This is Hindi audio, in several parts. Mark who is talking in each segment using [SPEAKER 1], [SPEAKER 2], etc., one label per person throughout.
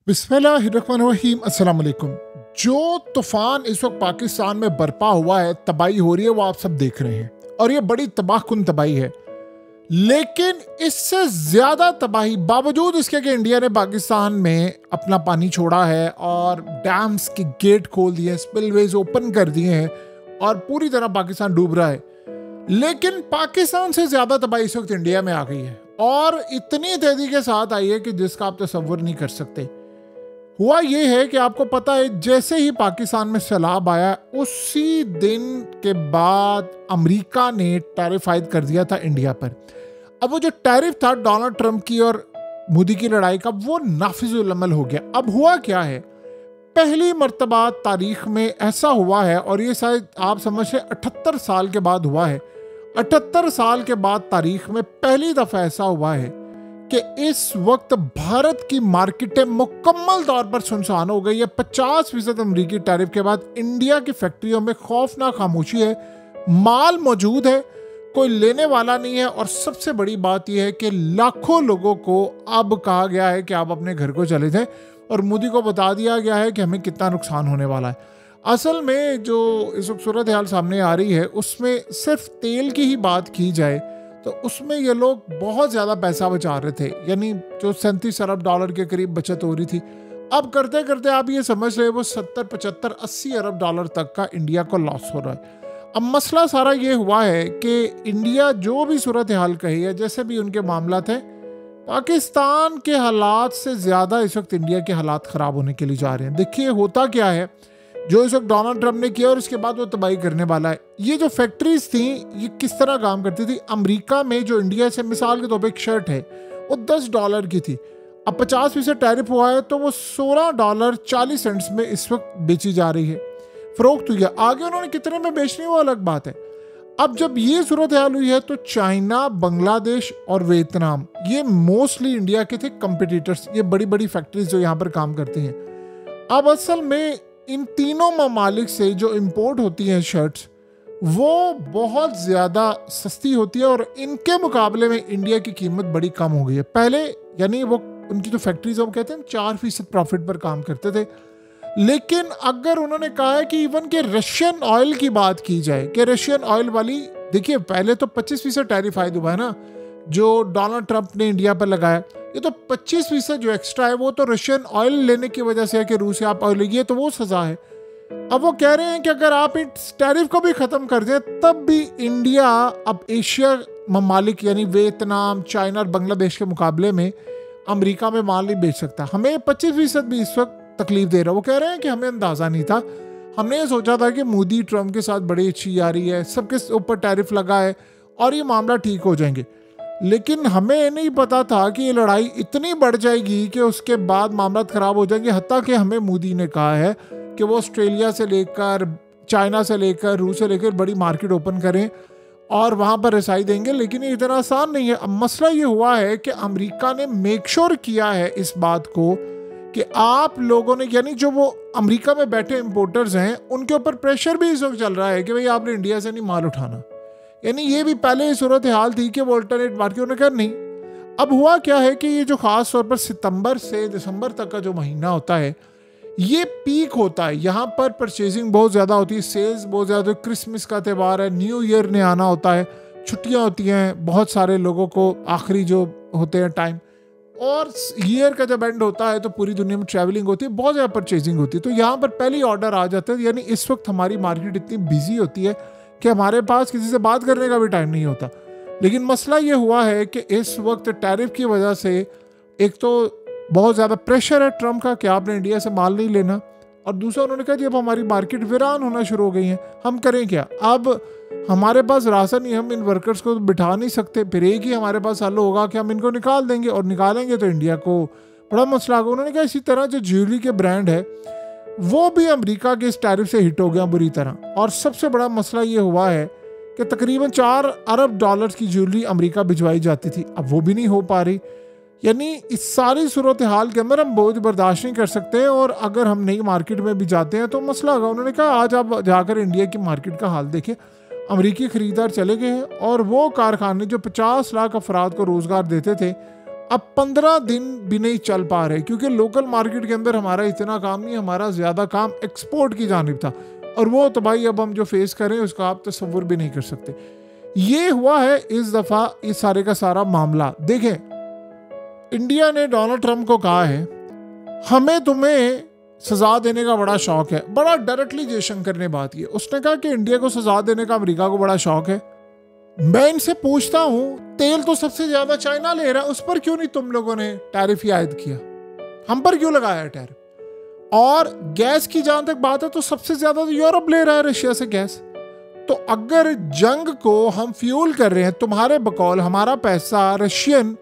[SPEAKER 1] बिस्मिल्लाहिर्रहमानिर्रहीम अस्सलाम वालेकुम। जो तूफान इस वक्त पाकिस्तान में बरपा हुआ है, तबाही हो रही है, वो आप सब देख रहे हैं और ये बड़ी तबाहकुन तबाही है। लेकिन इससे ज्यादा तबाही बावजूद इसके कि इंडिया ने पाकिस्तान में अपना पानी छोड़ा है और डैम्स के गेट खोल दिए, स्पिलवेज ओपन कर दिए हैं और पूरी तरह पाकिस्तान डूब रहा है। लेकिन पाकिस्तान से ज्यादा तबाही इस वक्त इंडिया में आ गई है और इतनी तेजी के साथ आई है कि जिसका आप तसव्वुर नहीं कर सकते। हुआ ये है कि आपको पता है, जैसे ही पाकिस्तान में सैलाब आया उसी दिन के बाद अमेरिका ने टैरिफ आयद कर दिया था इंडिया पर। अब वो जो टैरिफ था डोनाल्ड ट्रंप की और मोदी की लड़ाई का, वो नाफिजुल अमल हो गया। अब हुआ क्या है, पहली मर्तबा तारीख में ऐसा हुआ है और ये शायद आप समझे 78 साल के बाद हुआ है। 78 साल के बाद तारीख में पहली दफा ऐसा हुआ है कि इस वक्त भारत की मार्केटें मुकम्मल तौर पर सुनसान हो गई है। 50% अमरीकी टैरिफ के बाद इंडिया की फैक्ट्रियों में खौफनाक खामोशी है। माल मौजूद है, कोई लेने वाला नहीं है और सबसे बड़ी बात यह है कि लाखों लोगों को अब कहा गया है कि आप अपने घर को चले जाएं और मोदी को बता दिया गया है कि हमें कितना नुकसान होने वाला है। असल में जो इस वक्त सूरत हाल सामने आ रही है, उसमें सिर्फ तेल की ही बात की जाए तो उसमें ये लोग बहुत ज़्यादा पैसा बचा रहे थे, यानी जो 37 अरब डॉलर के करीब बचत हो रही थी। अब करते करते आप ये समझ रहे वो 70, 75, 80 अरब डॉलर तक का इंडिया को लॉस हो रहा है। अब मसला सारा ये हुआ है कि इंडिया जो भी सूरत हाल कही है, जैसे भी उनके मामला थे, पाकिस्तान के हालात से ज़्यादा इस वक्त इंडिया के हालात ख़राब होने के लिए जा रहे हैं। देखिए होता क्या है, जो इस वक्त डोनाल्ड ट्रंप ने किया और इसके बाद वो तबाही करने वाला है। ये जो फैक्ट्रीज थी ये किस तरह काम करती थी। अमेरिका में जो इंडिया से मिसाल के तौर पर एक शर्ट है वो $10 की थी, अब 50% टैरिफ हुआ है तो वो $16.40 में इस वक्त बेची जा रही है, फरोख्त हुई है। आगे उन्होंने कितने में बेचनी वो अलग बात है। अब जब ये सूरत हाल हुई है तो चाइना, बांग्लादेश और वियतनाम ये मोस्टली इंडिया के थे कंपिटिटर्स, ये बड़ी बड़ी फैक्ट्रीज जो यहाँ पर काम करती हैं। अब असल में इन तीनों ममालिक से जो इंपोर्ट होती हैं शर्ट्स, वो बहुत ज़्यादा सस्ती होती है और इनके मुकाबले में इंडिया की कीमत बड़ी कम हो गई है। पहले यानी वो उनकी जो फैक्ट्रीज है वो कहते हैं 4% प्रॉफिट पर काम करते थे। लेकिन अगर उन्होंने कहा है कि इवन के रशियन ऑयल की बात की जाए कि रशियन ऑयल वाली, देखिए पहले तो 25% टैरिफ आयद हुआ है ना जो डोनाल्ड ट्रंप ने इंडिया पर लगाया, ये तो 25% जो एक्स्ट्रा है वो तो रशियन ऑयल लेने की वजह से है कि रूस से आप ऑयल लीजिए तो वो सजा है। अब वो कह रहे हैं कि अगर आप इस टैरिफ को भी ख़त्म कर दें तब भी इंडिया अब एशिया ममालिक यानी वियतनाम, चाइना और बांग्लादेश के मुकाबले में अमेरिका में माल नहीं बेच सकता। हमें 25% भी इस वक्त तकलीफ दे रहा है। वो कह रहे हैं कि हमें अंदाज़ा नहीं था, हमने ये सोचा था कि मोदी ट्रंप के साथ बड़ी अच्छी आ रही है, सबके ऊपर टैरिफ लगा है और ये मामला ठीक हो जाएंगे। लेकिन हमें नहीं पता था कि ये लड़ाई इतनी बढ़ जाएगी कि उसके बाद मामला ख़राब हो जाएंगे। हत्ता कि हमें मोदी ने कहा है कि वो ऑस्ट्रेलिया से लेकर, चाइना से लेकर, रूस से लेकर बड़ी मार्केट ओपन करें और वहाँ पर रसाई देंगे। लेकिन ये इतना आसान नहीं है। अब मसला ये हुआ है कि अमेरिका ने मेक श्योर किया है इस बात को कि आप लोगों ने, यानी जो वो अमेरिका में बैठे इम्पोर्टर्स हैं उनके ऊपर प्रेशर भी इस वक्त चल रहा है कि भाई आपने इंडिया से नहीं माल उठाना। यानी ये भी पहले सूरत हाल थी कि वो अल्टरनेट मार्केट, उन्होंने कहा नहीं। अब हुआ क्या है कि ये जो ख़ास तौर पर सितंबर से दिसंबर तक का जो महीना होता है ये पीक होता है, यहाँ पर परचेजिंग बहुत ज़्यादा होती है, सेल्स बहुत ज़्यादा, क्रिसमस का त्यौहार है, न्यू ईयर ने आना होता है, छुट्टियाँ होती हैं बहुत सारे लोगों को, आखिरी जो होते हैं टाइम, और ईयर का जब एंड होता है तो पूरी दुनिया में ट्रैवलिंग होती है, बहुत ज़्यादा परचेजिंग होती है। तो यहाँ पर पहले ऑर्डर आ जाते हैं। यानी इस वक्त हमारी मार्केट इतनी बिजी होती है कि हमारे पास किसी से बात करने का भी टाइम नहीं होता। लेकिन मसला ये हुआ है कि इस वक्त टैरिफ की वजह से एक तो बहुत ज़्यादा प्रेशर है ट्रंप का कि आपने इंडिया से माल नहीं लेना, और दूसरा उन्होंने कहा कि अब हमारी मार्केट वीरान होना शुरू हो गई है, हम करें क्या। अब हमारे पास राशन नहीं, हम इन वर्कर्स को बिठा नहीं सकते, फिर एक ही हमारे पास हल होगा कि हम इनको निकाल देंगे और निकालेंगे तो इंडिया को बड़ा मसला होगा। उन्होंने कहा इसी तरह जो ज्वेलरी के ब्रांड है वो भी अमेरिका के इस टैरिफ से हिट हो गया बुरी तरह। और सबसे बड़ा मसला ये हुआ है कि तकरीबन 4 अरब डॉलर की ज्वेलरी अमेरिका भिजवाई जाती थी, अब वो भी नहीं हो पा रही। यानी इस सारी सूरत हाल के अंदर हम बोझ बर्दाश्त नहीं कर सकते हैं और अगर हम नई मार्केट में भी जाते हैं तो मसला होगा। उन्होंने कहा आज आप जाकर इंडिया की मार्केट का हाल देखें, अमेरिकी ख़रीदार चले गए हैं और वो कारखाने जो 50 लाख अफराद को रोज़गार देते थे अब 15 दिन भी नहीं चल पा रहे क्योंकि लोकल मार्केट के अंदर हमारा इतना काम नहीं, हमारा ज़्यादा काम एक्सपोर्ट की जानिब था, और वो तबाही अब हम जो फेस करें उसका आप तसव्वुर भी नहीं कर सकते। ये हुआ है इस दफ़ा इस सारे का सारा मामला। देखें, इंडिया ने डोनाल्ड ट्रंप को कहा है हमें तुम्हें सजा देने का बड़ा शौक है। बड़ा डायरेक्टली जयशंकर ने बात की। उसने कहा कि इंडिया को सजा देने का अमेरिका को बड़ा शौक है। मैं इनसे पूछता हूं, तेल तो सबसे ज्यादा चाइना ले रहा है, उस पर क्यों नहीं तुम लोगों ने टैरिफ आयद किया? हम पर क्यों लगाया है टैरिफ? और गैस की जहां तक बात है तो सबसे ज्यादा तो यूरोप ले रहा है रशिया से गैस। तो अगर जंग को हम फ्यूल कर रहे हैं, तुम्हारे बकौल हमारा पैसा रशियन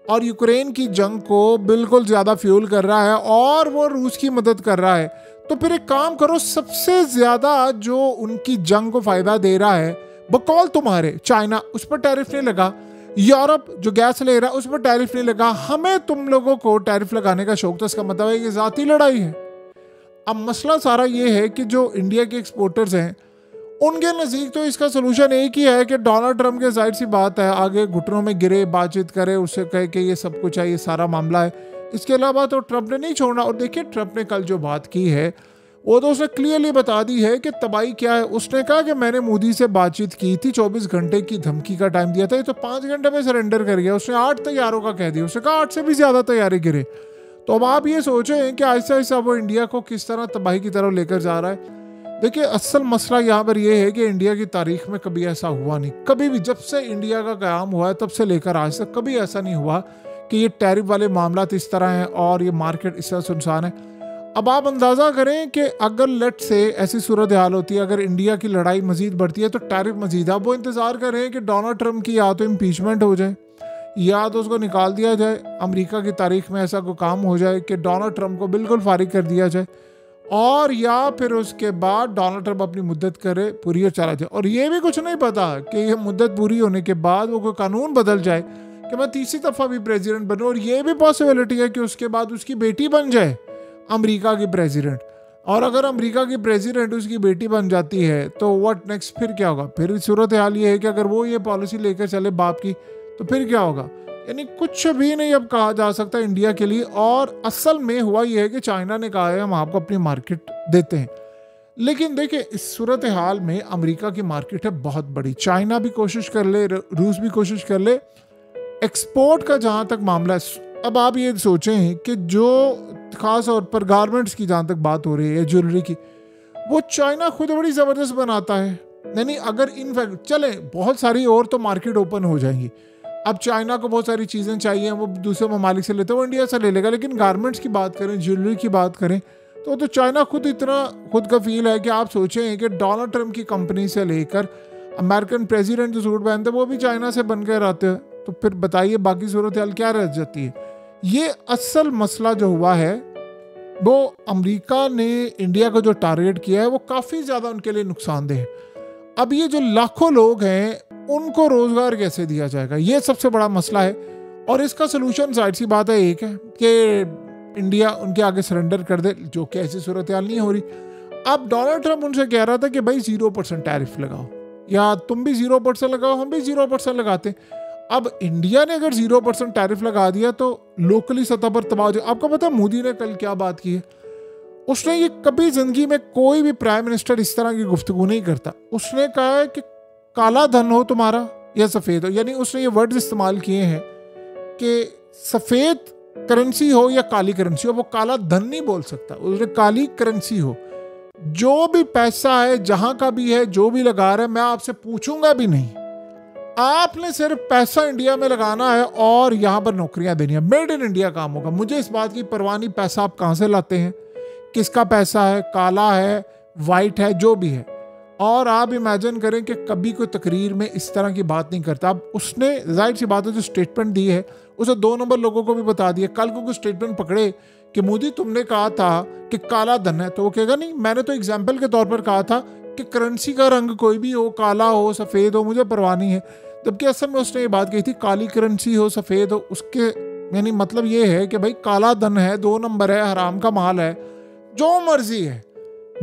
[SPEAKER 1] और यूक्रेन की जंग को बिल्कुल ज्यादा फ्यूल कर रहा है और वो रूस की मदद कर रहा है, तो फिर एक काम करो, सबसे ज्यादा जो उनकी जंग को फायदा दे रहा है बकौल तुम्हारे चाइना, उस पर टैरिफ नहीं लगा। यूरोप जो गैस ले रहा है उस पर टैरिफ नहीं लगा। हमें तुम लोगों को टैरिफ लगाने का शौक, तो इसका मतलब है कि जाती लड़ाई है। अब मसला सारा ये है कि जो इंडिया के एक्सपोर्टर्स हैं उनके नज़दीक तो इसका सोल्यूशन एक ही है कि डोनाल्ड ट्रंप के जाहिर सी बात है आगे घुटनों में गिरे, बातचीत करे, उससे कहे कि ये सब कुछ है, ये सारा मामला है। इसके अलावा तो ट्रंप ने नहीं छोड़ना। और देखिए, ट्रंप ने कल जो बात की है वो तो उसने क्लियरली बता दी है कि तबाही क्या है। उसने कहा कि मैंने मोदी से बातचीत की थी, 24 घंटे की धमकी का टाइम दिया था, ये तो 5 घंटे में सरेंडर कर गया। उसने 8 तैयारों का कह दिया, उसने कहा 8 से भी ज़्यादा तैयारी गिरे। तो अब आप ये सोचें कि ऐसा ऐसा वो इंडिया को किस तरह तबाही की तरफ लेकर जा रहा है। देखिए, असल मसला यहाँ पर यह है कि इंडिया की तारीख में कभी ऐसा हुआ नहीं, कभी भी जब से इंडिया का क़याम हुआ है तब से लेकर आज तक कभी ऐसा नहीं हुआ कि ये टैरिफ वाले मामला इस तरह हैं और ये मार्केट इस तरह सुनसान है। अब आप अंदाज़ा करें कि अगर लेट से ऐसी सूरत हाल होती है, अगर इंडिया की लड़ाई मजीद बढ़ती है तो टैरिफ मजीद, अब वो इंतज़ार करें कि डोनाल्ड ट्रंप की या तो इम्पीचमेंट हो जाए या तो उसको निकाल दिया जाए, अमेरिका की तारीख में ऐसा कोई काम हो जाए कि डोनाल्ड ट्रंप को बिल्कुल फारिग कर दिया जाए, और या फिर उसके बाद डोनाल्ड ट्रंप अपनी मुद्दत करे पूरी और चला जाए। और ये भी कुछ नहीं पता कि ये मुद्दत पूरी होने के बाद वो कोई कानून बदल जाए कि मैं तीसरी दफ़ा भी प्रेसिडेंट बनूं, और ये भी पॉसिबिलिटी है कि उसके बाद उसकी बेटी बन जाए अमेरिका की प्रेसिडेंट। और अगर अमेरिका की प्रेसिडेंट उसकी बेटी बन जाती है तो व्हाट नेक्स्ट, फिर क्या होगा? फिर सूरत हाल ये है कि अगर वो ये पॉलिसी लेकर चले बाप की तो फिर क्या होगा? यानी कुछ भी नहीं अब कहा जा सकता इंडिया के लिए। और असल में हुआ यह है कि चाइना ने कहा है हम आपको अपनी मार्केट देते हैं, लेकिन देखिए इस सूरत हाल में अमेरिका की मार्केट है बहुत बड़ी, चाइना भी कोशिश कर ले, रूस भी कोशिश कर ले, एक्सपोर्ट का जहाँ तक मामला है। अब आप ये सोचें कि जो खास तौर पर गारमेंट्स की जहाँ तक बात हो रही है, ज्वेलरी की, वो चाइना खुद बड़ी ज़बरदस्त बनाता है। यानी अगर इनफैक्ट चले बहुत सारी और तो मार्केट ओपन हो जाएंगी। अब चाइना को बहुत सारी चीज़ें चाहिए, वो दूसरे ममालिक से लेते हैं, वो इंडिया से ले लेगा। लेकिन गारमेंट्स की बात करें, ज्वेलरी की बात करें, तो चाइना खुद इतना खुद का फील है कि आप सोचें कि डोनाल्ड ट्रंप की कंपनी से लेकर अमेरिकन प्रेसिडेंट जो सूट पहनते हैं वो भी चाइना से बन कर आते हैं। तो फिर बताइए बाकी सूरत हाल क्या रह जाती है। ये असल मसला जो हुआ है वो अमेरिका ने इंडिया को जो टारगेट किया है वो काफ़ी ज़्यादा उनके लिए नुकसानदेह है। अब ये जो लाखों लोग हैं उनको रोज़गार कैसे दिया जाएगा, ये सबसे बड़ा मसला है। और इसका सलूशन जाहिर सी बात है एक है कि इंडिया उनके आगे सरेंडर कर दे, जो कि ऐसी सूरत हाल नहीं हो रही। अब डोनाल्ड ट्रंप उनसे कह रहा था कि भाई 0% टैरिफ लगाओ, या तुम भी 0% लगाओ, हम भी 0% लगाते। अब इंडिया ने अगर 0% टैरिफ लगा दिया तो लोकली सतह पर तबाह हो जाए। आपको पता है मोदी ने कल क्या बात की है? उसने ये कभी जिंदगी में कोई भी प्राइम मिनिस्टर इस तरह की गुफ्तगू नहीं करता। उसने कहा है कि काला धन हो तुम्हारा या सफ़ेद हो, यानी उसने ये वर्ड्स इस्तेमाल किए हैं कि सफ़ेद करेंसी हो या काली करेंसी हो, वो काला धन नहीं बोल सकता, उसने काली करेंसी हो। जो भी पैसा है जहां का भी है, जो भी लगा रहा है, मैं आपसे पूछूंगा भी नहीं, आपने सिर्फ पैसा इंडिया में लगाना है और यहां पर नौकरियां देनी है, मेड इन इंडिया काम होगा। मुझे इस बात की परवाह नहीं पैसा आप कहां से लाते हैं, किसका पैसा है, काला है, वाइट है, जो भी है। और आप इमेजिन करें कि कभी कोई तकरीर में इस तरह की बात नहीं करता। अब उसने जाहिर सी बात है जो स्टेटमेंट दी है उसे 2 नंबर लोगों को भी बता दिया। कल को कोई स्टेटमेंट पकड़े कि मोदी तुमने कहा था कि काला धन है, तो वो कहेगा नहीं, मैंने तो एग्जाम्पल के तौर पर कहा था कि करेंसी का रंग कोई भी हो, काला हो, सफ़ेद हो, मुझे परवाह नहीं है। जबकि असल में उसने ये बात कही थी काली करेंसी हो, सफ़ेद हो, उसके यानी मतलब ये है कि भाई काला धन है, 2 नंबर है, हराम का माल है, जो मर्जी है,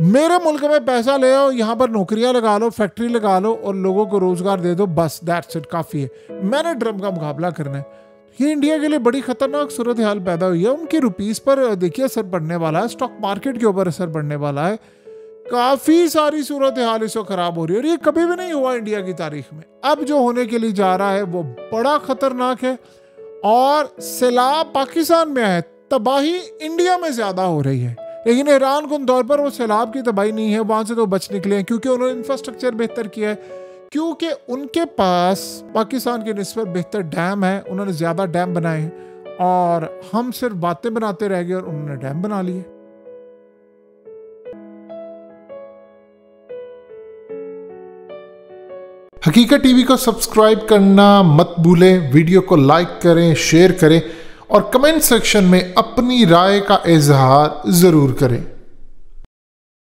[SPEAKER 1] मेरे मुल्क में पैसा ले आओ, यहाँ पर नौकरियां लगा लो, फैक्ट्री लगा लो और लोगों को रोजगार दे दो, बस दैट्स इट, काफ़ी है, मैंने ट्रंप का मुकाबला करना है। ये इंडिया के लिए बड़ी खतरनाक सूरत हाल पैदा हुई है। उनकी रुपीस पर देखिए असर पड़ने वाला है, स्टॉक मार्केट के ऊपर असर पड़ने वाला है, काफी सारी सूरत हाल इसको खराब हो रही है, और ये कभी भी नहीं हुआ इंडिया की तारीख में। अब जो होने के लिए जा रहा है वो बड़ा खतरनाक है, और सैलाब पाकिस्तान में है, तबाही इंडिया में ज्यादा हो रही है। लेकिन ईरान कुन तौर पर वो सैलाब की तबाही नहीं है, वहां से तो बच निकले हैं क्योंकि उन्होंने इंफ्रास्ट्रक्चर बेहतर किया है, क्योंकि उनके पास पाकिस्तान के निस्बत बेहतर डैम है, उन्होंने ज्यादा डैम बनाए हैं, और हम सिर्फ बातें बनाते रह गए और उन्होंने डैम बना लिए।
[SPEAKER 2] हकीकत टीवी को सब्सक्राइब करना मत भूलें, वीडियो को लाइक करें, शेयर करें और कमेंट सेक्शन में अपनी राय का इजहार जरूर करें।